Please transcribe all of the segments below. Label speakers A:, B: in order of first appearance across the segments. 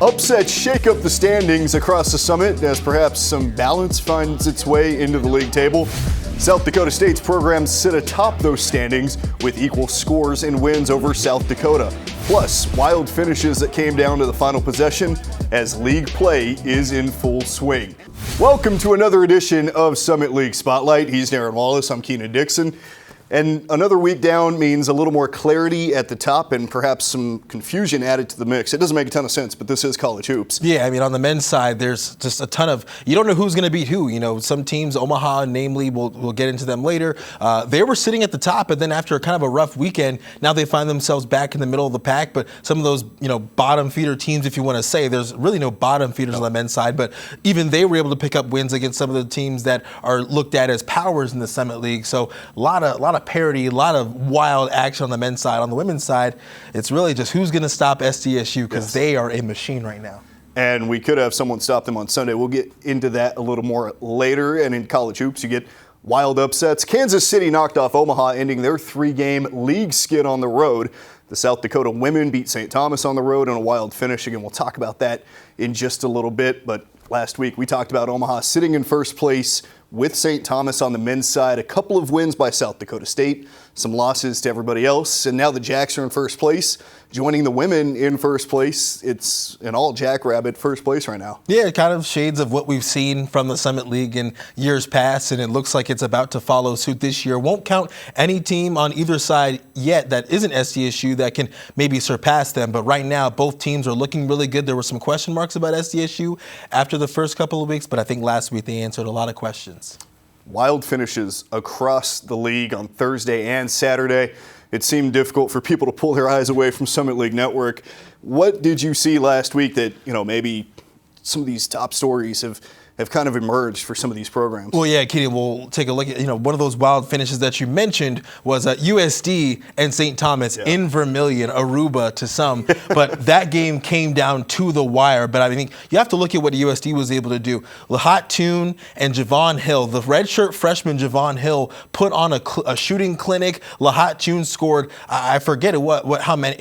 A: Upsets shake up the standings across the Summit as perhaps some balance finds its way into the league table. South Dakota State's programs sit atop those standings with equal scores and wins over South Dakota. Plus, wild finishes that came down to the final possession as league play is in full swing. Welcome to another edition of Summit League Spotlight. He's Darron Wallace, I'm Kienan Dixon. And another week down means a little more clarity at the top and perhaps some confusion added to the mix. It doesn't make a ton of sense, but this is college hoops.
B: Yeah, I mean, on the men's side, there's just a ton of, you don't know who's going to beat who. You know, some teams, Omaha, namely, we'll get into them later. They were sitting at the top, and then after kind of a rough weekend, now they find themselves back in the middle of the pack. But some of those, bottom feeder teams, if you want to say, there's really no bottom feeders on the men's side, but even they were able to pick up wins against some of the teams that are looked at as powers in the Summit League. So a lot of parity, a lot of wild action on the men's side. On the women's side, it's really just who's going to stop SDSU because they are a machine right now.
A: And we could have someone stop them on Sunday. We'll get into that a little more later. And in college hoops, you get wild upsets. Kansas City knocked off Omaha, ending their 3-game league skid on the road. The South Dakota women beat St. Thomas on the road in a wild finish. Again, we'll talk about that in just a little bit. But last week, we talked about Omaha sitting in first place with St. Thomas on the men's side. A couple of wins by South Dakota State, some losses to everybody else, and now the Jacks are in first place. Joining the women in first place, it's an all Jackrabbit first place right now.
B: Yeah, kind of shades of what we've seen from the Summit League in years past, and it looks like it's about to follow suit this year. Won't count any team on either side yet that isn't SDSU that can maybe surpass them, but right now both teams are looking really good. There were some question marks about SDSU after the first couple of weeks, but I think last week they answered a lot of questions.
A: Wild finishes across the league on Thursday and Saturday. It seemed difficult for people to pull their eyes away from Summit League Network. What did you see last week that, maybe some of these top stories have kind of emerged for some of these programs?
B: Well, yeah, Keenan, we'll take a look at, one of those wild finishes that you mentioned was USD and St. Thomas in Vermilion, Aruba to some. But that game came down to the wire. But I think you have to look at what USD was able to do. Lahat Toon and Javon Hill, the redshirt freshman Javon Hill, put on a shooting clinic. Lahat Toon scored, I forget how many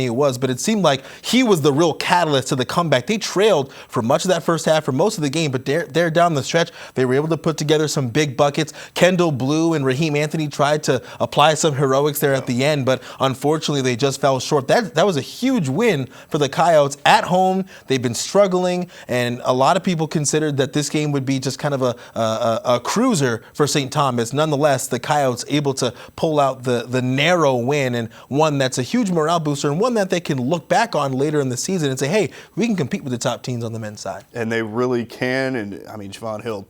B: it was, but it seemed like he was the real catalyst to the comeback. They trailed for much of that first half, for most of the game, but they're down the stretch. They were able to put together some big buckets. Kendall Blue and Raheem Anthony tried to apply some heroics there at the end, but unfortunately they just fell short. That was a huge win for the Coyotes at home. They've been struggling, and a lot of people considered that this game would be just kind of a cruiser for St. Thomas. Nonetheless, the Coyotes able to pull out the narrow win, and one that's a huge morale booster and one that they can look back on later in the season and say, hey, we can compete with the top teams on the men's side.
A: And they really can. And I mean, Javon Hill,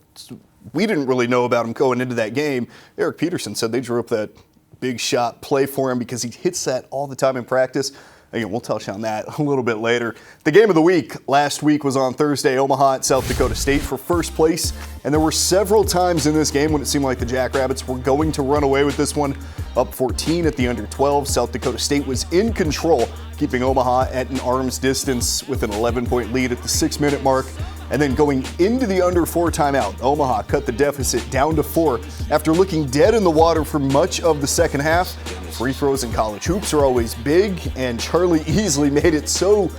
A: we didn't really know about him going into that game. Eric Peterson said they drew up that big shot play for him because he hits that all the time in practice. Again, we'll touch on that a little bit later. The game of the week last week was on Thursday. Omaha at South Dakota State for first place. And there were several times in this game when it seemed like the Jackrabbits were going to run away with this one. Up 14 at the under 12. South Dakota State was in control, keeping Omaha at an arm's distance with an 11-point lead at the 6-minute mark. And then going into the under 4 timeout, Omaha cut the deficit down to 4 after looking dead in the water for much of the second half. Free throws in college hoops are always big, and Charlie Easley made it so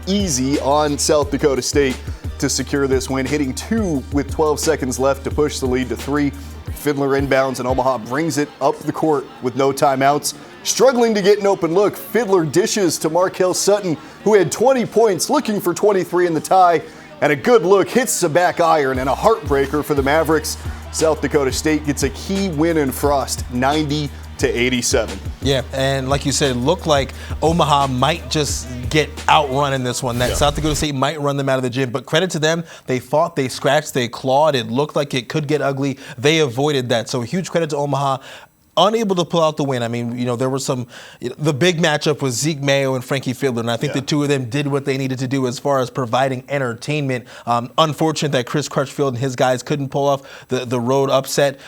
A: easy on South Dakota State to secure this win, hitting 2 with 12 seconds left to push the lead to 3. Fiddler inbounds, and Omaha brings it up the court with no timeouts. Struggling to get an open look, Fiddler dishes to Markel Sutton, who had 20 points, looking for 23 in the tie. And a good look hits the back iron, and a heartbreaker for the Mavericks. South Dakota State gets a key win in Frost, 90-87.
B: Yeah, and like you said, it looked like Omaha might just get outrun in this one. South Dakota State might run them out of the gym, but credit to them. They fought, they scratched, they clawed. It looked like it could get ugly. They avoided that. So huge credit to Omaha. Unable to pull out the win. I mean, there was the big matchup was Zeke Mayo and Frankie Fiddler, and I think the two of them did what they needed to do as far as providing entertainment. Unfortunate that Chris Crutchfield and his guys couldn't pull off the road upset.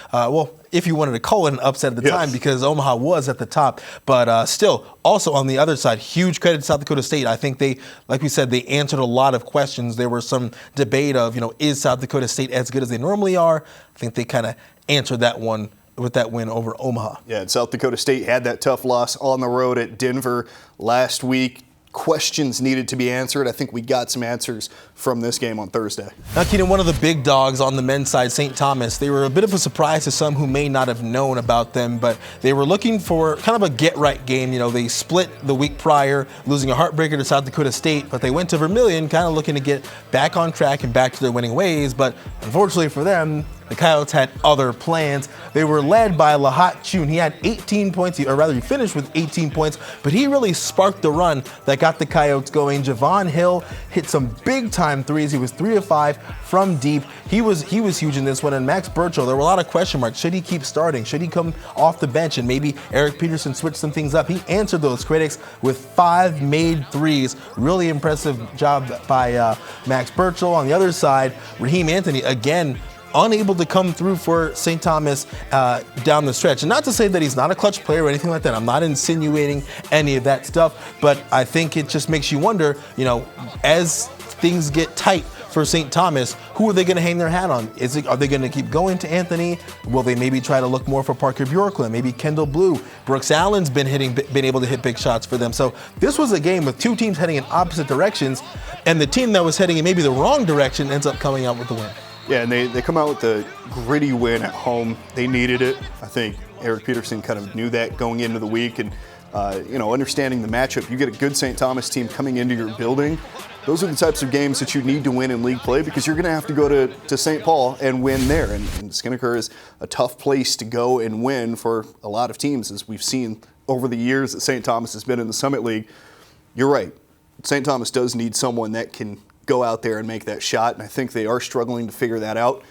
B: If you wanted to call it an upset at the time, because Omaha was at the top. But still, also on the other side, huge credit to South Dakota State. I think they, like we said, they answered a lot of questions. There was some debate of, is South Dakota State as good as they normally are? I think they kind of answered that one with that win over Omaha.
A: Yeah, and South Dakota State had that tough loss on the road at Denver last week. questions needed to be answered. I think we got some answers from this game on Thursday.
B: Now, Keenan, one of the big dogs on the men's side, St. Thomas, they were a bit of a surprise to some who may not have known about them, but they were looking for kind of a get-right game. You know, they split the week prior, losing a heartbreaker to South Dakota State, but they went to Vermilion kind of looking to get back on track and back to their winning ways. But unfortunately for them, the Coyotes had other plans. They were led by Lahat Chun. He had 18 points, or rather he finished with 18 points, but he really sparked the run that got the Coyotes going. Javon Hill hit some big-time threes. He was 3 of 5 from deep. He was huge in this one. And Max Burchell, there were a lot of question marks. Should he keep starting? Should he come off the bench and maybe Eric Peterson switch some things up? He answered those critics with 5 made threes. Really impressive job by Max Burchell. On the other side, Raheem Anthony, again, unable to come through for St. Thomas down the stretch. And not to say that he's not a clutch player or anything like that. I'm not insinuating any of that stuff, but I think it just makes you wonder, you know, as things get tight for St. Thomas, who are they going to hang their hat on? Are they going to keep going to Anthony? Will they maybe try to look more for Parker Bjorklund? Maybe Kendall Blue? Brooks Allen's been able to hit big shots for them. So this was a game with two teams heading in opposite directions, and the team that was heading in maybe the wrong direction ends up coming out with the win.
A: Yeah, and they come out with a gritty win at home. They needed it. I think Eric Peterson kind of knew that going into the week. And, understanding the matchup, you get a good St. Thomas team coming into your building. Those are the types of games that you need to win in league play because you're going to have to go to St. Paul and win there. And Skinnaker is a tough place to go and win for a lot of teams, as we've seen over the years that St. Thomas has been in the Summit League. You're right. St. Thomas does need someone that can go out there and make that shot, and I think they are struggling to figure that out.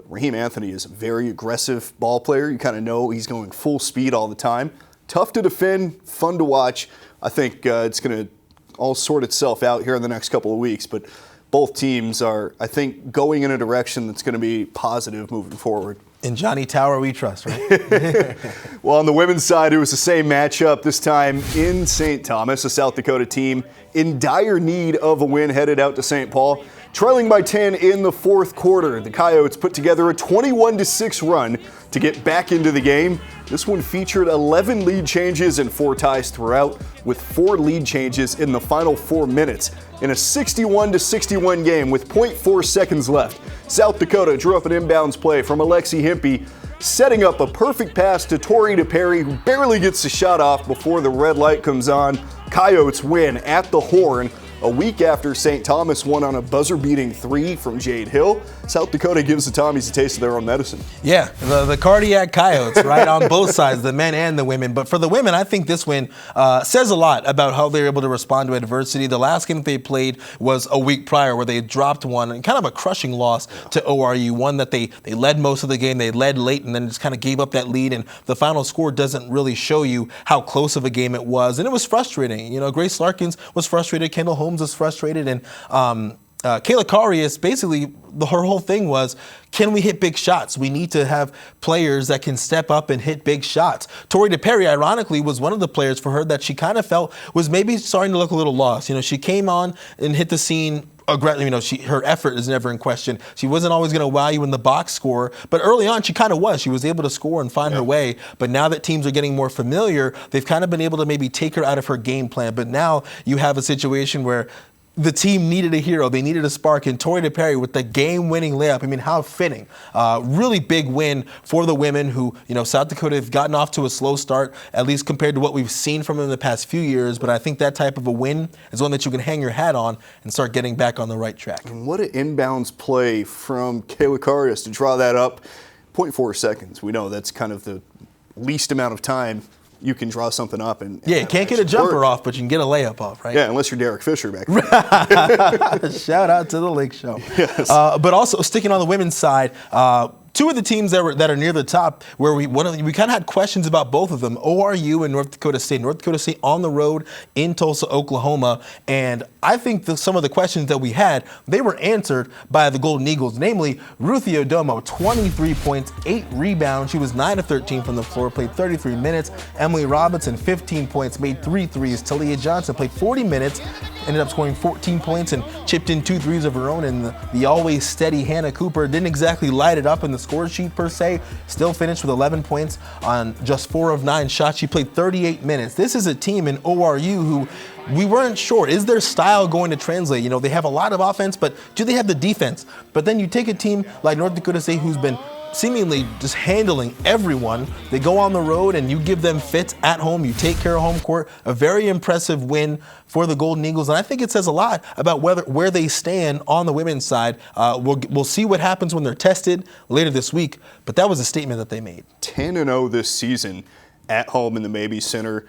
A: Raheem Anthony is a very aggressive ball player. You kind of know he's going full speed all the time. Tough to defend, fun to watch. I think it's going to all sort itself out here in the next couple of weeks, but both teams are, I think, going in a direction that's going to be positive moving forward.
B: In Johnny Tower we trust, right?
A: Well, on the women's side, it was the same matchup, this time in St. Thomas, a South Dakota team in dire need of a win headed out to St. Paul. Trailing by 10 in the fourth quarter, the Coyotes put together a 21-6 run to get back into the game. This one featured 11 lead changes and 4 ties throughout, with 4 lead changes in the final 4 minutes. In a 61-61 game with 0.4 seconds left, South Dakota drew up an inbounds play from Alexi Himpey, setting up a perfect pass to Tori DePerry, who barely gets the shot off before the red light comes on. Coyotes win at the Horn. A week after St. Thomas won on a buzzer-beating 3 from Jade Hill, South Dakota gives the Tommies a taste of their own medicine.
B: Yeah, the cardiac Coyotes, right, on both sides, the men and the women. But for the women, I think this win says a lot about how they were able to respond to adversity. The last game they played was a week prior where they dropped one, and kind of a crushing loss to ORU, one that they led most of the game, they led late, and then just kind of gave up that lead, and the final score doesn't really show you how close of a game it was, and it was frustrating. You know, Grace Larkins was frustrated, Kendall Holmes was frustrated, and Kayla Karius, basically her whole thing was, can we hit big shots? We need to have players that can step up and hit big shots. Tori DePerry, ironically, was one of the players for her that she kind of felt was maybe starting to look a little lost. You know, she came on and hit the scene. You know, her effort is never in question. She wasn't always going to wow you in the box score, but early on she kind of was. She was able to score and find her way. But now that teams are getting more familiar, they've kind of been able to maybe take her out of her game plan. But now you have a situation where the team needed a hero. They needed a spark. And Tori DePerry with the game-winning layup. I mean, how fitting. Really big win for the women who, you know, South Dakota have gotten off to a slow start, at least compared to what we've seen from them in the past few years. But I think that type of a win is one that you can hang your hat on and start getting back on the right track.
A: And what an inbounds play from Kayla Karius to draw that up. 0.4 seconds. We know that's kind of the least amount of time you can draw something up. And
B: yeah, you can't get a jumper off, but you can get a layup off, right?
A: Yeah, unless you're Derek Fisher back there.
B: Shout out to the Lake Show.
A: Yes.
B: But also, sticking on the women's side, two of the teams that are near the top, where we kind of had questions about both of them, ORU and North Dakota State. North Dakota State on the road in Tulsa, Oklahoma. And I think some of the questions that we had, they were answered by the Golden Eagles, namely Ruthie Odomo, 23 points, 8 rebounds. She was 9 of 13 from the floor, played 33 minutes. Emily Robinson, 15 points, made 3 threes. Talia Johnson played 40 minutes. ended up scoring 14 points and chipped in 2 threes of her own, and the always steady Hannah Cooper didn't exactly light it up in the score sheet per se, still finished with 11 points on just 4 of 9 shots. She played 38 minutes. This is a team in ORU who we weren't sure, is their style going to translate? You know, they have a lot of offense, but do they have the defense? But then you take a team like North Dakota State, who's been seemingly just handling everyone. They go on the road and you give them fits at home. You take care of home court. A very impressive win for the Golden Eagles. And I think it says a lot about where they stand on the women's side. We'll see what happens when they're tested later this week. But that was a statement that they made.
A: 10-0 this season at home in the Mabee Center.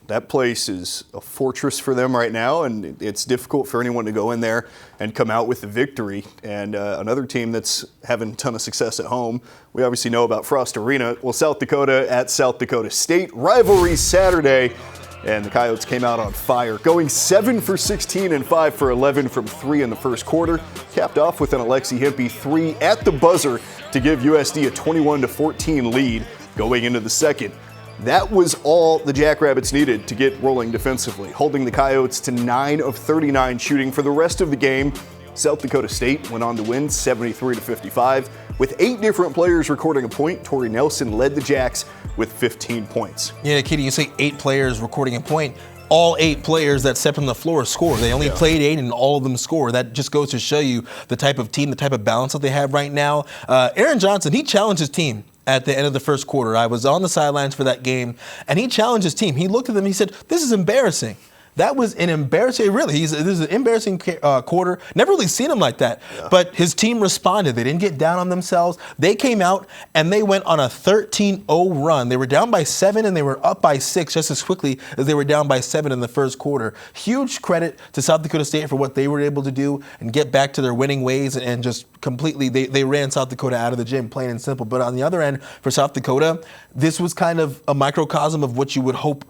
A: That place is a fortress for them right now, and it's difficult for anyone to go in there and come out with a victory. And another team that's having a ton of success at home, we obviously know about Frost Arena. Well, South Dakota at South Dakota State. Rivalry Saturday, and the Coyotes came out on fire, going 7 for 16 and 5 for 11 from 3 in the first quarter. Capped off with an Alexi Hempy 3 at the buzzer to give USD a 21-14 lead going into the second. That was all the Jackrabbits needed to get rolling defensively, holding the Coyotes to 9 of 39 shooting for the rest of the game. South Dakota State went on to win 73-55. With 8 different players recording a point, Tori Nelson led the Jacks with 15 points.
B: Yeah, Kitty, you say 8 players recording a point. All 8 players that stepped on the floor score. They only played 8 and all of them score. That just goes to show you the type of team, the type of balance that they have right now. Aaron Johnson, he challenged his team at the end of the first quarter. I was on the sidelines for that game, and he challenged his team. He looked at them, he said, "This is embarrassing." That was an embarrassing, really, this is an embarrassing quarter. Never really seen him like that. Yeah. But his team responded. They didn't get down on themselves. They came out and they went on a 13-0 run. They were down by 7 and they were up by 6 just as quickly as they were down by 7 in the first quarter. Huge credit to South Dakota State for what they were able to do and get back to their winning ways and just completely, they ran South Dakota out of the gym, plain and simple. But on the other end, for South Dakota, this was kind of a microcosm of what you would hope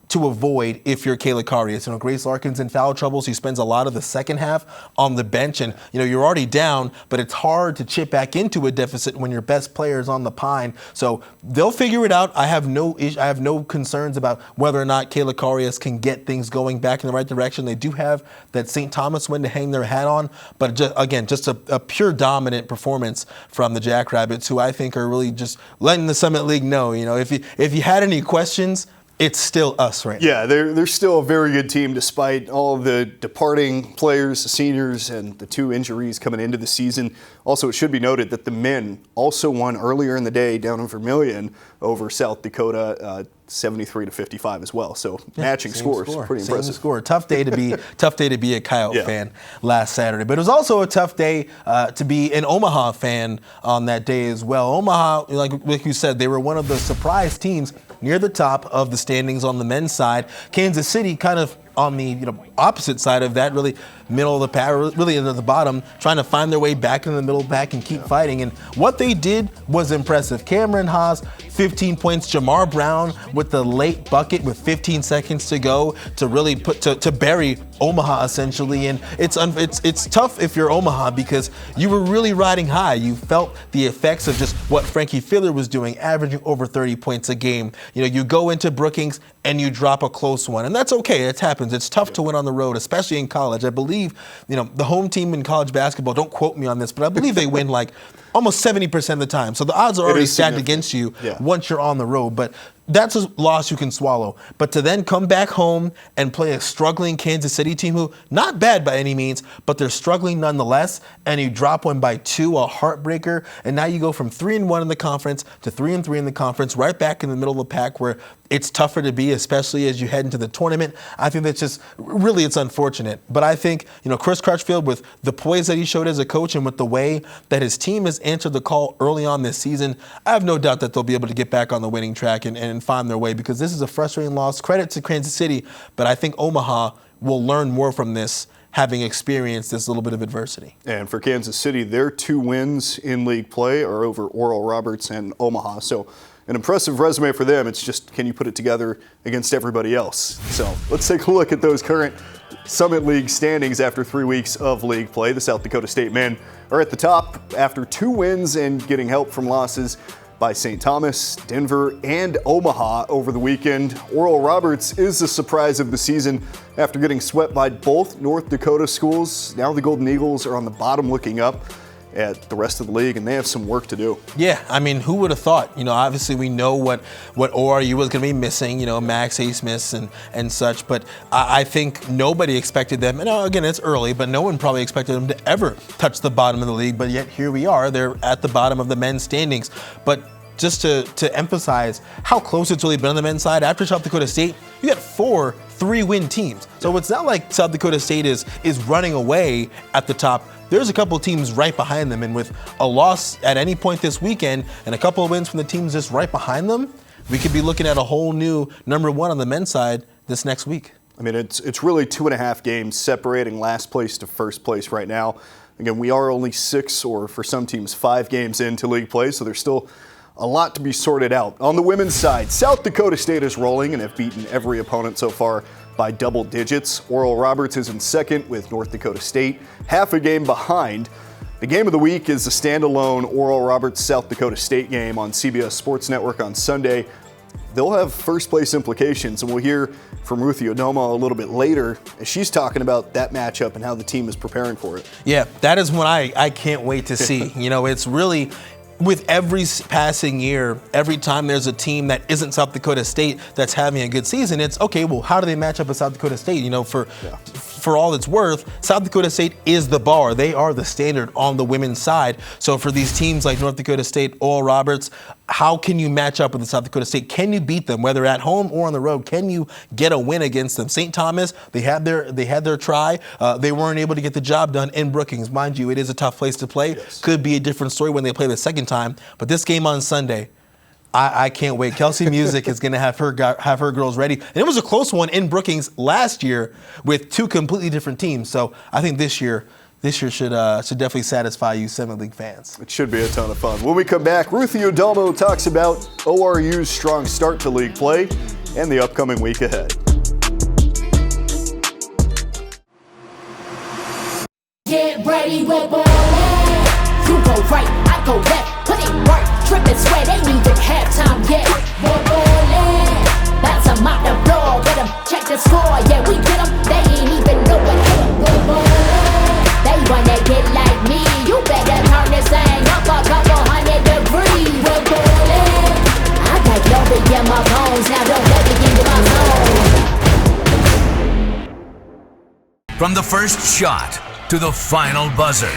B: to avoid if you're Kayla Karius. You know, Grace Larkin's in foul trouble. She spends a lot of the second half on the bench, and you know you're already down, but it's hard to chip back into a deficit when your best player is on the pine. So they'll figure it out. I have no concerns about whether or not Kayla Karius can get things going back in the right direction. They do have that St. Thomas win to hang their hat on, but just a pure dominant performance from the Jackrabbits, who I think are really just letting the Summit League know. You know, if you had any questions, it's still us right now.
A: Yeah, they're still a very good team despite all of the departing players, the seniors, and the 2 injuries coming into the season. Also, it should be noted that the men also won earlier in the day down in Vermilion over South Dakota, 73-55 as well. So matching scores, pretty impressive.
B: Score. Tough day to be a Coyote fan last Saturday. But it was also a tough day to be an Omaha fan on that day as well. Omaha, like you said, they were one of the surprise teams near the top of the standings on the men's side. Kansas City kind of on the opposite side of that, really middle of the pack, really into the bottom, trying to find their way back in the middle pack and keep fighting. And what they did was impressive. Cameron Haas, 15 points. Jamar Brown with the late bucket with 15 seconds to go to really to bury Omaha essentially. And it's tough if you're Omaha because you were really riding high. You felt the effects of just what Frankie Filler was doing, averaging over 30 points a game. You know, you go into Brookings and you drop a close one, and that's okay. It happens. It's tough to win on the road, especially in college. I believe, the home team in college basketball, don't quote me on this, but I believe they win like almost 70% of the time. So the odds are already stacked against you once you're on the road. But that's a loss you can swallow. But to then come back home and play a struggling Kansas City team who, not bad by any means, but they're struggling nonetheless, and you drop one by 2, a heartbreaker, and now you go from 3-1 in the conference to 3-3 in the conference, right back in the middle of the pack where it's tougher to be, especially as you head into the tournament. I think that's just, really, it's unfortunate. But I think, Chris Crutchfield, with the poise that he showed as a coach and with the way that his team has answered the call early on this season, I have no doubt that they'll be able to get back on the winning track and find their way, because this is a frustrating loss. Credit to Kansas City, but I think Omaha will learn more from this, having experienced this little bit of adversity.
A: And for Kansas City, their 2 wins in league play are over Oral Roberts and Omaha. So an impressive resume for them. It's just, can you put it together against everybody else? So let's take a look at those current Summit League standings after 3 weeks of league play. The South Dakota State men are at the top after 2 wins and getting help from losses by St. Thomas, Denver, and Omaha over the weekend. Oral Roberts is the surprise of the season after getting swept by both North Dakota schools. Now the Golden Eagles are on the bottom looking up at the rest of the league, and they have some work to do.
B: Yeah, I mean, who would have thought? Obviously we know what ORU was going to be missing, Max Smith and such, but I think nobody expected them, and again, it's early, but no one probably expected them to ever touch the bottom of the league, but yet here we are. They're at the bottom of the men's standings. But just to emphasize how close it's really been on the men's side, after South Dakota State, you got 4 3-win teams. So it's not like South Dakota State is running away at the top. There's a couple of teams right behind them, and with a loss at any point this weekend and a couple of wins from the teams just right behind them, we could be looking at a whole new number 1 on the men's side this next week.
A: I mean, it's really 2.5 games separating last place to first place right now. Again, we are only 6, or for some teams 5 games into league play, so there's still a lot to be sorted out. On the women's side, South Dakota State is rolling and have beaten every opponent so far by double digits. Oral Roberts is in second with North Dakota State, half a game behind. The game of the week is the standalone Oral Roberts South Dakota State game on CBS Sports Network on Sunday. They'll have first place implications, and we'll hear from Ruthie Odomo a little bit later as she's talking about that matchup and how the team is preparing for it.
B: Yeah, that is what I can't wait to see. It's really, with every passing year, every time there's a team that isn't South Dakota State that's having a good season, it's okay, well, how do they match up with South Dakota State? For all it's worth, South Dakota State is the bar. They are the standard on the women's side. So for these teams like North Dakota State, Oral Roberts, how can you match up with the South Dakota State? Can you beat them, whether at home or on the road? Can you get a win against them? St. Thomas, they had their try. They weren't able to get the job done in Brookings. Mind you, it is a tough place to play.
A: Yes.
B: Could be a different story when they play the second time. But this game on Sunday, I can't wait. Kelsey Music is going to have her girls ready. And it was a close one in Brookings last year with 2 completely different teams. So I think this year should definitely satisfy you Summit League fans.
A: It should be a ton of fun. When we come back, Ruthie Odomo talks about ORU's strong start to league play and the upcoming week ahead.
C: Get ready, we're ballin'. You go right, I go left. Put in work, drippin' sweat, ain't even halftime yet. We're ballin'. Bounce 'em out the floor, get 'em, check the score. Yeah, we get 'em, they ain't even know what hit 'em. We're ballin'. They wanna get like me. You better turn this thing up a couple 100 degrees. We're ballin'. I got glory in my bones, now don't let me into my zone.
D: From the first shot to the final buzzer,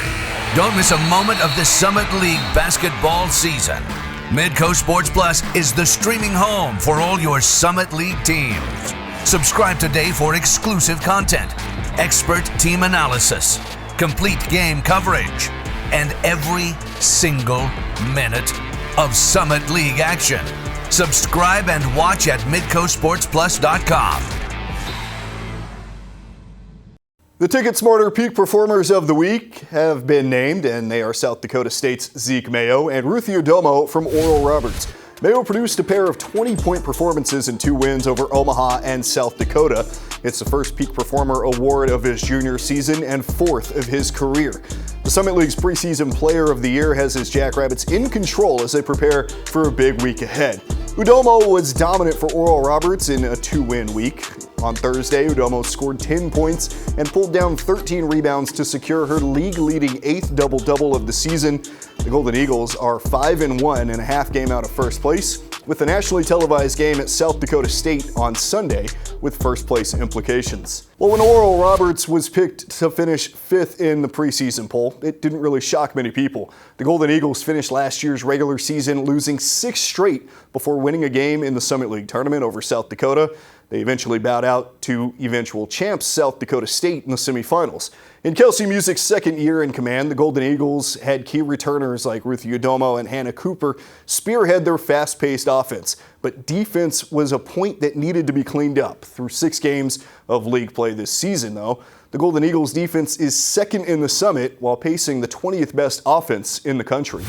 D: don't miss a moment of the Summit League basketball season. Midco Sports Plus is the streaming home for all your Summit League teams. Subscribe today for exclusive content, expert team analysis, complete game coverage, and every single minute of Summit League action. Subscribe and watch at midcosportsplus.com.
A: The Ticket Smarter Peak Performers of the Week have been named, and they are South Dakota State's Zeke Mayo and Ruthie Odomo from Oral Roberts. Mayo produced a pair of 20-point performances in 2 wins over Omaha and South Dakota. It's the first Peak Performer award of his junior season and 4th of his career. The Summit League's preseason Player of the Year has his Jackrabbits in control as they prepare for a big week ahead. Udomo was dominant for Oral Roberts in a 2-win week. On Thursday, Udomo scored 10 points and pulled down 13 rebounds to secure her league-leading 8th double-double of the season. The Golden Eagles are 5-1 and a half game out of first place, with the nationally televised game at South Dakota State on Sunday with first place implications. Well, when Oral Roberts was picked to finish 5th in the preseason poll, it didn't really shock many people. The Golden Eagles finished last year's regular season losing 6 straight before winning a game in the Summit League tournament over South Dakota. They eventually bowed out to eventual champs South Dakota State in the semifinals. In Kelsey Music's second year in command, the Golden Eagles had key returners like Ruthie Odomo and Hannah Cooper spearhead their fast-paced offense. But defense was a point that needed to be cleaned up. Through 6 games of league play this season, though, the Golden Eagles' defense is second in the Summit while pacing the 20th best offense in the country.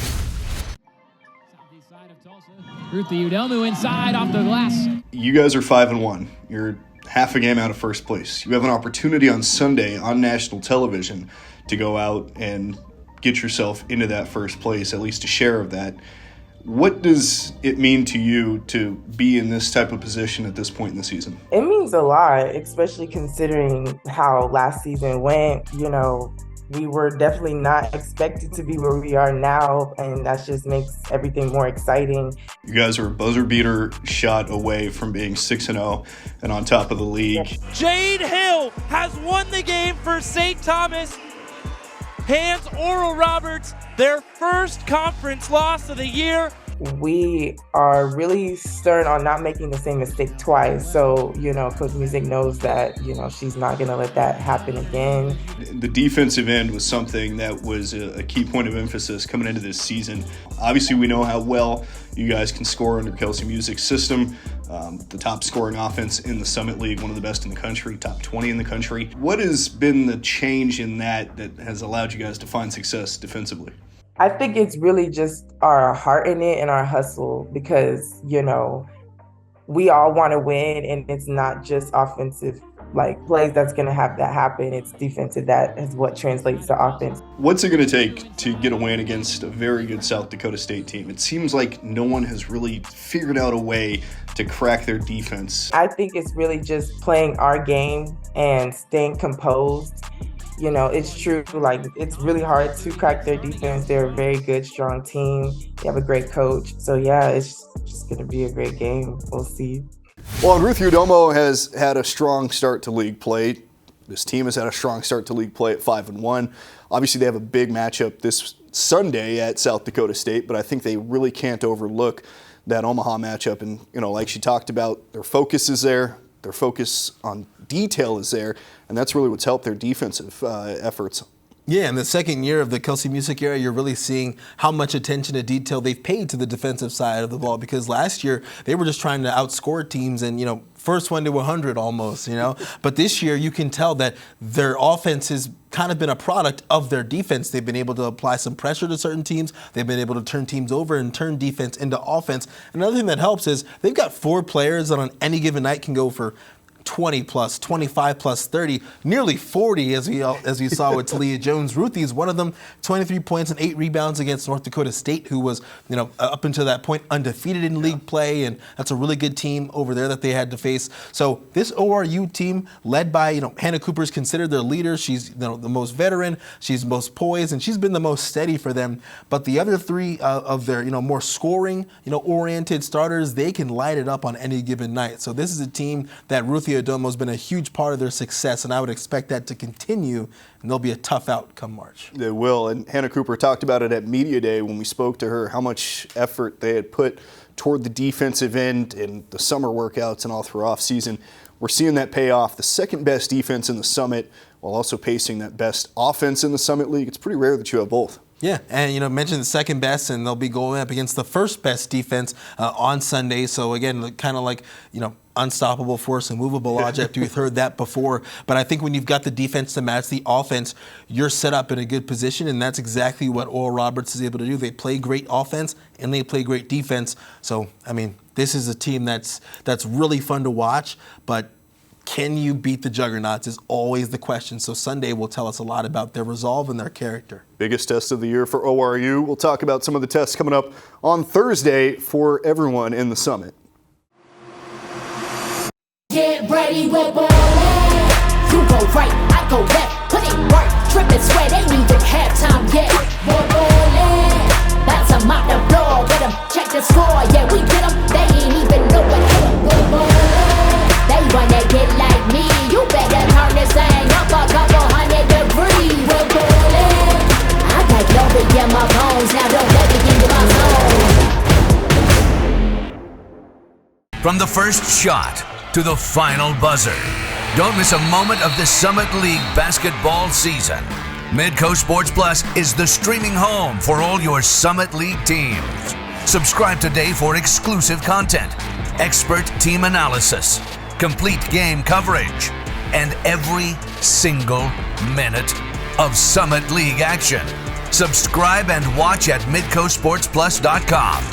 E: Ruthie Odomo inside off the glass.
A: You guys are 5-1. You're half a game out of first place. You have an opportunity on Sunday on national television to go out and get yourself into that first place, at least a share of that. What does it mean to you to be in this type of position at this point in the season?
F: It means a lot, especially considering how last season went. We were definitely not expected to be where we are now, and that just makes everything more exciting.
A: You guys are a buzzer beater shot away from being 6-0 and on top of the league.
G: Jade Hill has won the game for St. Thomas. Hands Oral Roberts, their first conference loss of the year.
F: We are really stern on not making the same mistake twice. So, Coach Music knows that, she's not going to let that happen again.
A: The defensive end was something that was a key point of emphasis coming into this season. Obviously, we know how well you guys can score under Kelsey Music's system. The top scoring offense in the Summit League, one of the best in the country, top 20 in the country. What has been the change in that has allowed you guys to find success defensively?
F: I think it's really just our heart in it and our hustle because, we all want to win, and it's not just offensive plays that's going to have that happen. It's defensive that is what translates to offense.
A: What's it going to take to get a win against a very good South Dakota State team? It seems like no one has really figured out a way to crack their defense.
F: I think it's really just playing our game and staying composed. It's true, it's really hard to crack their defense. They're a very good, strong team. They have a great coach. So, yeah, it's just going to be a great game. We'll see.
A: Well, Ruth Udomo has had a strong start to league play. This team has had a strong start to league play at 5-1. Obviously, they have a big matchup this Sunday at South Dakota State, but I think they really can't overlook that Omaha matchup. And, like she talked about, their focus is there. Their focus on detail is there, and that's really what's helped their defensive efforts.
B: Yeah, in the second year of the Kelsey Music era, you're really seeing how much attention to detail they've paid to the defensive side of the ball, because last year they were just trying to outscore teams and, first one to 100 almost, But this year you can tell that their offense has kind of been a product of their defense. They've been able to apply some pressure to certain teams. They've been able to turn teams over and turn defense into offense. Another thing that helps is they've got 4 players that on any given night can go for 20 plus, 25 plus, 30, nearly 40 as we saw with Talia Jones. Ruthie's one of them, 23 points and 8 rebounds against North Dakota State, who was, up until that point undefeated in league play, and that's a really good team over there that they had to face. So this ORU team, led by, Hannah Cooper's considered their leader. She's the most veteran, she's most poised, and she's been the most steady for them. But the other 3 of their, more scoring, oriented starters, they can light it up on any given night. So this is a team that Ruthie Udomo has been a huge part of their success, and I would expect that to continue, and they'll be a tough out come March.
A: They will, and Hannah Cooper talked about it at Media Day when we spoke to her, how much effort they had put toward the defensive end and the summer workouts and all through off season. We're seeing that pay off. The second best defense in the Summit while also pacing that best offense in the Summit League. It's pretty rare that you have both.
B: Yeah, and mentioned the second best, and they'll be going up against the first best defense on Sunday. So again, kind of like unstoppable force, immovable object. We've heard that before, but I think when you've got the defense to match the offense, you're set up in a good position, and that's exactly what Oral Roberts is able to do. They play great offense and they play great defense. So this is a team that's really fun to watch, but can you beat the Juggernauts is always the question. So Sunday will tell us a lot about their resolve and their character.
A: Biggest test of the year for ORU. We'll talk about some of the tests coming up on Thursday for everyone in the Summit.
C: Get ready, we're ballin'. You go right, I go left. Put in work, drippin' sweat, ain't even halftime yet. We're ballin'. That's a mop the floor, let 'em check the score. Yeah, we get 'em, they ain't even know what hit 'em. We're ballin'. They wanna get like me. You better turn this thing up a couple 100 degrees. We're ballin'. I got glory in my bones, now don't let me into my zone.
D: From the first shot to the final buzzer, don't miss a moment of the Summit League basketball season. Midco Sports Plus is the streaming home for all your Summit League teams. Subscribe today for exclusive content, expert team analysis, complete game coverage, and every single minute of Summit League action. Subscribe and watch at midcosportsplus.com.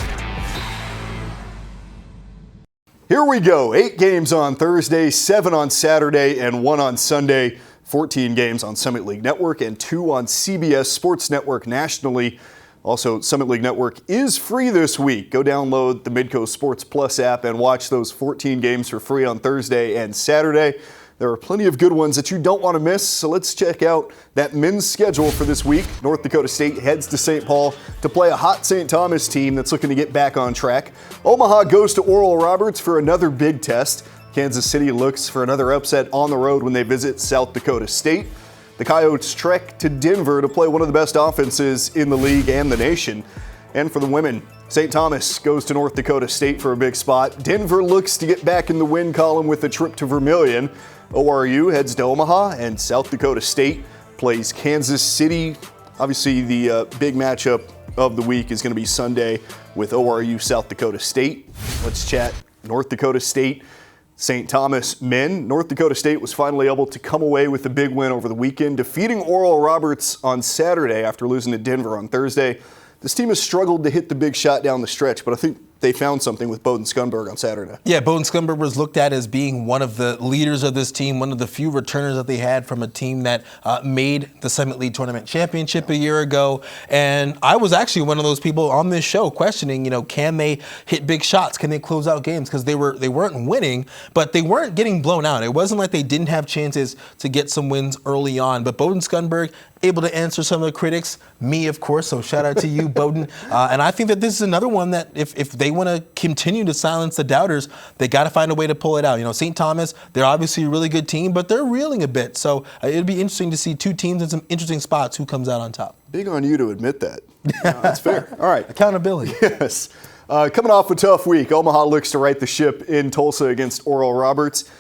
A: Here we go. 8 games on Thursday, 7 on Saturday, and 1 on Sunday. 14 games on Summit League Network and 2 on CBS Sports Network nationally. Also, Summit League Network is free this week. Go download the Midco Sports Plus app and watch those 14 games for free on Thursday and Saturday. There are plenty of good ones that you don't want to miss, so let's check out that men's schedule for this week. North Dakota State heads to St. Paul to play a hot St. Thomas team that's looking to get back on track. Omaha goes to Oral Roberts for another big test. Kansas City looks for another upset on the road when they visit South Dakota State. The Coyotes trek to Denver to play one of the best offenses in the league and the nation. And for the women, St. Thomas goes to North Dakota State for a big spot. Denver looks to get back in the win column with a trip to Vermilion. ORU heads to Omaha, and South Dakota State plays Kansas City. Obviously, the big matchup of the week is going to be Sunday with ORU South Dakota State. Let's chat North Dakota State, St. Thomas men. North Dakota State was finally able to come away with a big win over the weekend, defeating Oral Roberts on Saturday after losing to Denver on Thursday. This team has struggled to hit the big shot down the stretch, but I think they found something with Bowden Skunberg on Saturday.
B: Yeah, Bowden Skunberg was looked at as being one of the leaders of this team, one of the few returners that they had from a team that made the Summit League Tournament Championship a year ago. And I was actually one of those people on this show questioning, can they hit big shots? Can they close out games? Because they weren't winning, but they weren't getting blown out. It wasn't like they didn't have chances to get some wins early on. But Bowden Skunberg able to answer some of the critics, me, of course, so shout out to you, Bowden. And I think that this is another one that if they want to continue to silence the doubters, they got to find a way to pull it out. St. Thomas, they're obviously a really good team, but they're reeling a bit. So it'll be interesting to see two teams in some interesting spots who comes out on top.
A: Big on you to admit that. That's fair. All right.
B: Accountability.
A: Yes. Coming off a tough week, Omaha looks to right the ship in Tulsa against Oral Roberts.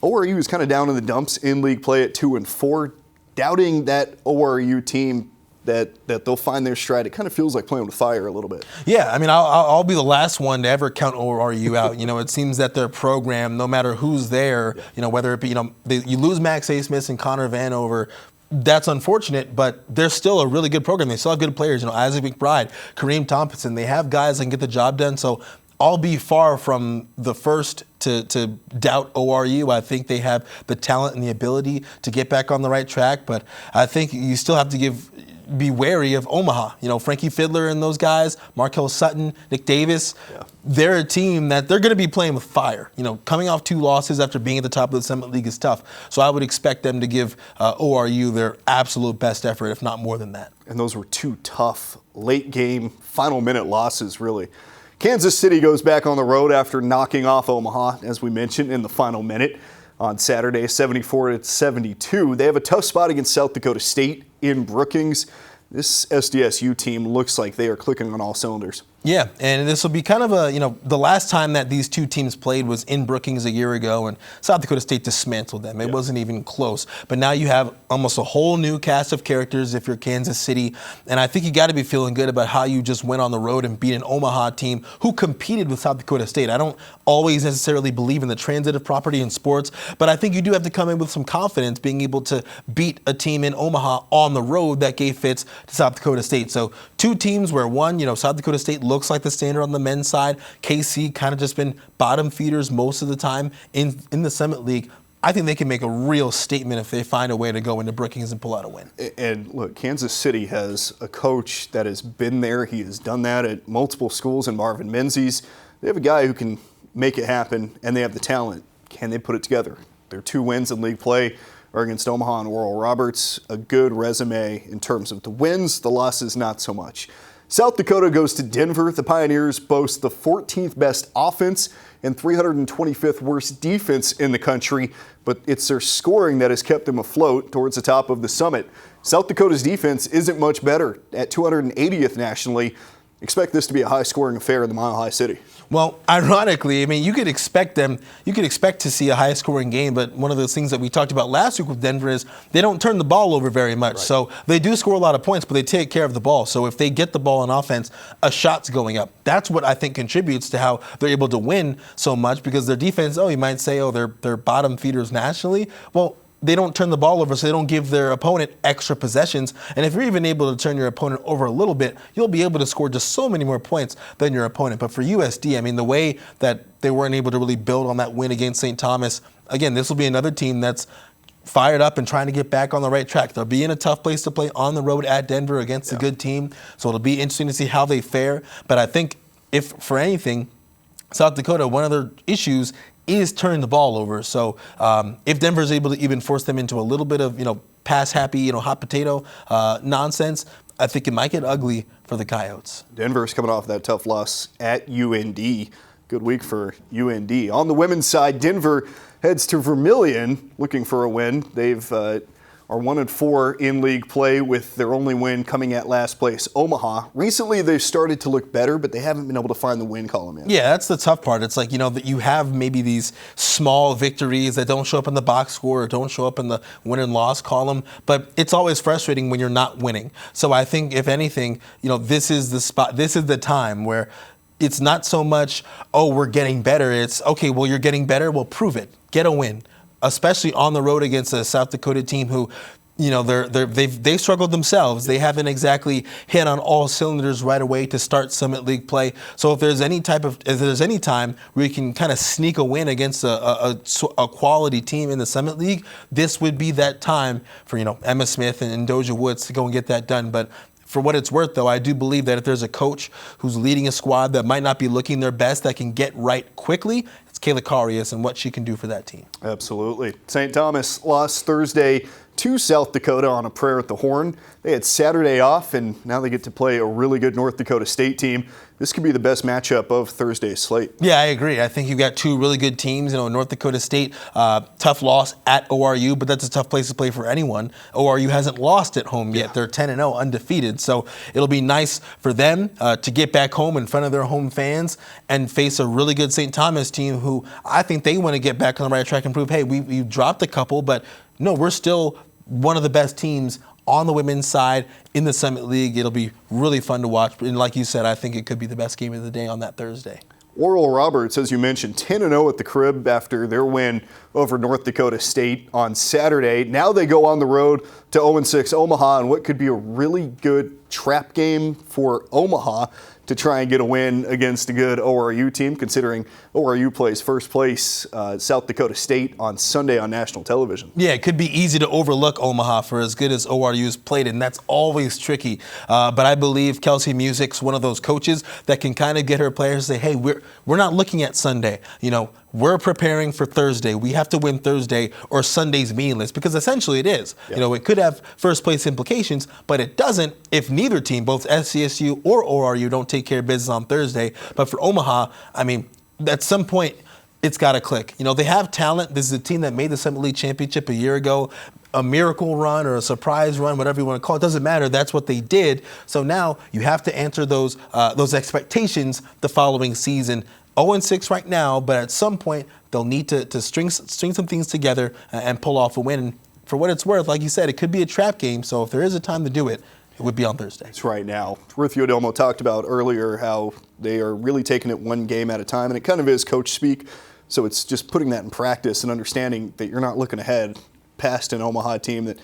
A: ORU is kind of down in the dumps in league play at 2-4. Doubting that ORU team that they'll find their stride. It kind of feels like playing with fire a little bit.
B: Yeah, I mean, I'll be the last one to ever count ORU out. It seems that their program, no matter who's there, whether it be, you lose Max A-Smith and Connor Vanover, that's unfortunate, but they're still a really good program. They still have good players, Isaac McBride, Kareem Thompson. They have guys that can get the job done. So I'll be far from the first to doubt ORU. I think they have the talent and the ability to get back on the right track, but I think you still have to be wary of Omaha. Frankie Fiddler and those guys, Markel Sutton, Nick Davis, they're a team that they're going to be playing with fire. Coming off 2 losses after being at the top of the Summit League is tough. So I would expect them to give ORU their absolute best effort, if not more than that.
A: And those were 2 tough late game, final minute losses, really. Kansas City goes back on the road after knocking off Omaha, as we mentioned, in the final minute on Saturday, 74-72. They have a tough spot against South Dakota State in Brookings. This SDSU team looks like they are clicking on all cylinders.
B: Yeah, and this will be kind of the last time that these two teams played was in Brookings a year ago, and South Dakota State dismantled them. It wasn't even close. But now you have almost a whole new cast of characters if you're Kansas City, and I think you got to be feeling good about how you just went on the road and beat an Omaha team who competed with South Dakota State. I don't always necessarily believe in the transitive property in sports, but I think you do have to come in with some confidence being able to beat a team in Omaha on the road that gave fits to South Dakota State. So 2 teams where one, South Dakota State looks like the standard on the men's side. KC kind of just been bottom feeders most of the time in the Summit League. I think they can make a real statement if they find a way to go into Brookings and pull out a win.
A: And look, Kansas City has a coach that has been there. He has done that at multiple schools in Marvin Menzies. They have a guy who can make it happen, and they have the talent. Can they put it together? Their 2 wins in league play are against Omaha and Oral Roberts. A good resume in terms of the wins, the losses not so much. South Dakota goes to Denver. The Pioneers boast the 14th best offense and 325th worst defense in the country, but it's their scoring that has kept them afloat towards the top of the summit. South Dakota's defense isn't much better at 280th nationally. Expect this to be a high-scoring affair in the Mile High City.
B: Well, ironically, I mean, you could expect to see a high-scoring game, but one of those things that we talked about last week with Denver is they don't turn the ball over very much. Right. So they do score a lot of points, but they take care of the ball. So if they get the ball on offense, a shot's going up. That's what I think contributes to how they're able to win so much, because their defense, you might say, they're bottom feeders nationally. Well, they don't turn the ball over, so they don't give their opponent extra possessions. And if you're even able to turn your opponent over a little bit, you'll be able to score just so many more points than your opponent. But for USD, I mean, the way that they weren't able to really build on that win against St. Thomas, again, this will be another team that's fired up and trying to get back on the right track. They'll be in a tough place to play on the road at Denver against a good team, so it'll be interesting to see how they fare. But I think if, for anything, South Dakota, one of their issues is turning the ball over. So if Denver is able to even force them into a little bit of, pass happy, hot potato nonsense, I think it might get ugly for the Coyotes.
A: Denver's coming off that tough loss at UND. Good week for UND. On the women's side, Denver heads to Vermillion looking for a win. They've are 1-4 in league play with their only win coming at last place, Omaha. Recently, they've started to look better, but they haven't been able to find the win column yet.
B: Yeah, that's the tough part. It's like, that you have maybe these small victories that don't show up in the box score or don't show up in the win and loss column, but it's always frustrating when you're not winning. So I think, if anything, this is the spot, this is the time where it's not so much, we're getting better. It's, okay, well, you're getting better. Well, prove it. Get a win. Especially on the road against a South Dakota team who, they've struggled themselves. They haven't exactly hit on all cylinders right away to start Summit League play. So if there's any time where you can kind of sneak a win against a quality team in the Summit League, this would be that time for Emma Smith and Doja Woods to go and get that done. But for what it's worth, though, I do believe that if there's a coach who's leading a squad that might not be looking their best, that can get right quickly, it's Kayla Karius and what she can do for that team.
A: Absolutely. St. Thomas lost Thursday to South Dakota on a prayer at the Horn. They had Saturday off, and now they get to play a really good North Dakota State team. This could be the best matchup of Thursday's slate.
B: Yeah, I agree. I think you've got two really good teams. North Dakota State, tough loss at ORU, but that's a tough place to play for anyone. ORU hasn't lost at home yet. They're 10-0, undefeated. So it'll be nice for them to get back home in front of their home fans and face a really good St. Thomas team who I think they want to get back on the right track and prove, hey, we dropped a couple, but no, we're still one of the best teams on the women's side in the Summit League. It'll be really fun to watch. And like you said, I think it could be the best game of the day on that Thursday.
A: Oral Roberts, as you mentioned, 10-0 at the crib after their win over North Dakota State on Saturday. Now they go on the road to 0-6 Omaha in what could be a really good trap game for Omaha to try and get a win against a good ORU team, considering ORU plays first place South Dakota State on Sunday on national television.
B: Yeah, it could be easy to overlook Omaha for as good as ORU's played, and that's always tricky. But I believe Kelsey Music's one of those coaches that can kind of get her players to say, hey, we're not looking at Sunday. We're preparing for Thursday. We have to win Thursday or Sunday's meaningless, because essentially it is. Yeah. It could have first place implications, but it doesn't if neither team, both SCSU or ORU, don't take care of business on Thursday. But for Omaha, at some point, it's got to click. They have talent. This is a team that made the Summit League Championship a year ago. A miracle run or a surprise run, whatever you want to call it, doesn't matter. That's what they did. So now you have to answer those expectations the following season. 0-6 right now, but at some point they'll need to string some things together and pull off a win. And for what it's worth, like you said, it could be a trap game. So if there is a time to do it, it would be on Thursday.
A: It's right now. Ruth Yodelmo talked about earlier how they are really taking it one game at a time, and it kind of is coach speak. So it's just putting that in practice and understanding that you're not looking ahead past an Omaha team that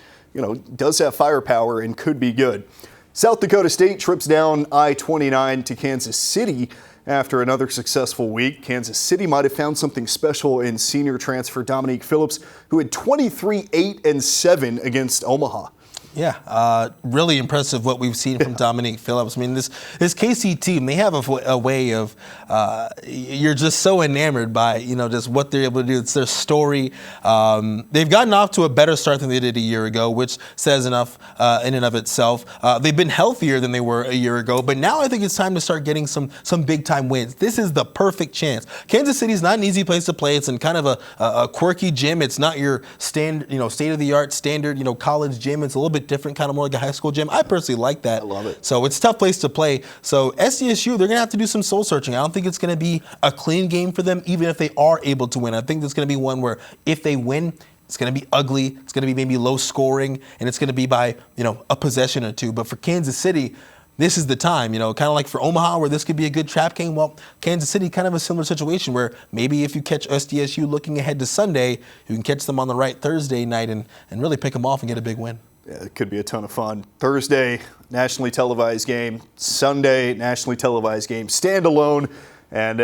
A: does have firepower and could be good. South Dakota State trips down I-29 to Kansas City. After another successful week, Kansas City might have found something special in senior transfer Dominique Phillips, who had 23, 8, and 7 against Omaha.
B: Yeah, really impressive what we've seen from Dominique Phillips. This KC team, they have a way of, you're just so enamored by, just what they're able to do. It's their story. They've gotten off to a better start than they did a year ago, which says enough in and of itself. They've been healthier than they were a year ago, but now I think it's time to start getting some big-time wins. This is the perfect chance. Kansas City is not an easy place to play. It's in kind of a quirky gym. It's not your state-of-the-art standard, college gym. It's a little bit different, kind of more like a high school gym. I personally like that.
A: I love it.
B: So it's a tough place to play. So SDSU, they're going to have to do some soul searching. I don't think it's going to be a clean game for them, even if they are able to win. I think it's going to be one where if they win, it's going to be ugly. It's going to be maybe low scoring, and it's going to be by, a possession or two. But for Kansas City, this is the time, kind of like for Omaha where this could be a good trap game. Well, Kansas City, kind of a similar situation where maybe if you catch SDSU looking ahead to Sunday, you can catch them on the right Thursday night and really pick them off and get a big win.
A: Yeah, it could be a ton of fun. Thursday, nationally televised game. Sunday, nationally televised game. Standalone. And,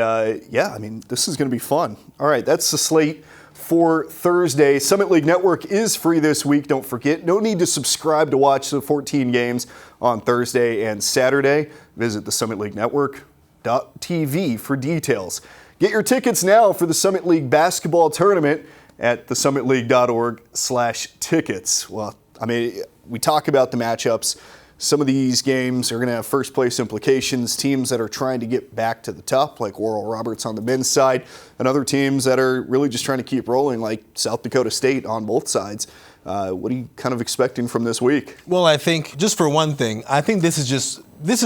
A: this is going to be fun. All right, that's the slate for Thursday. Summit League Network is free this week. Don't forget, no need to subscribe to watch the 14 games on Thursday and Saturday. Visit the Summit League Network.tv for details. Get your tickets now for the Summit League basketball tournament at thesummitleague.org/tickets. Well, I mean, we talk about the matchups. Some of these games are going to have first place implications. Teams that are trying to get back to the top, like Oral Roberts on the men's side, and other teams that are really just trying to keep rolling, like South Dakota State on both sides. What are you kind of expecting from this week?
B: Well, I think, just for one thing, I think this is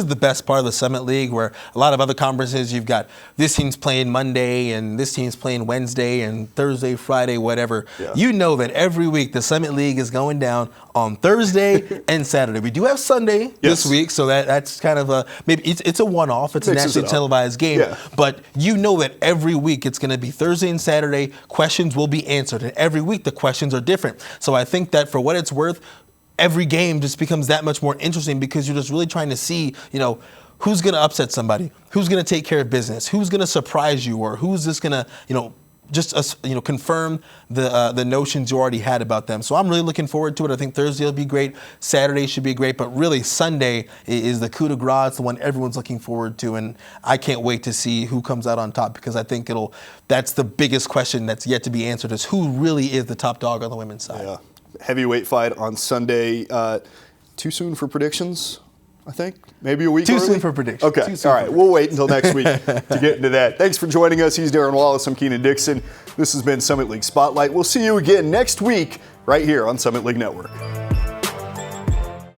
B: the best part of the Summit League, where a lot of other conferences, you've got this team's playing Monday and this team's playing Wednesday and Thursday, Friday, whatever. Yeah. You know that every week the Summit League is going down on Thursday and Saturday. We do have Sunday this week, so that's kind of maybe it's a one-off. It's a nationally televised game, but you know that every week it's going to be Thursday and Saturday. Questions will be answered, and every week the questions are different. So I think that for what it's worth, every game just becomes that much more interesting, because you're just really trying to see, who's going to upset somebody, who's going to take care of business, who's going to surprise you, or who's just going to, confirm the notions you already had about them. So I'm really looking forward to it. I think Thursday will be great. Saturday should be great. But really, Sunday is the coup de grace. It's the one everyone's looking forward to. And I can't wait to see who comes out on top, because I think that's the biggest question that's yet to be answered, is who really is the top dog on the women's side.
A: Yeah. Heavyweight fight on Sunday. Too soon for predictions, I think? Maybe a week
B: Too
A: early?
B: soon for predictions.
A: Okay. All right. We'll wait until next week to get into that. Thanks for joining us. He's Darron Wallace. I'm Kienan Dixon. This has been Summit League Spotlight. We'll see you again next week right here on Summit League Network.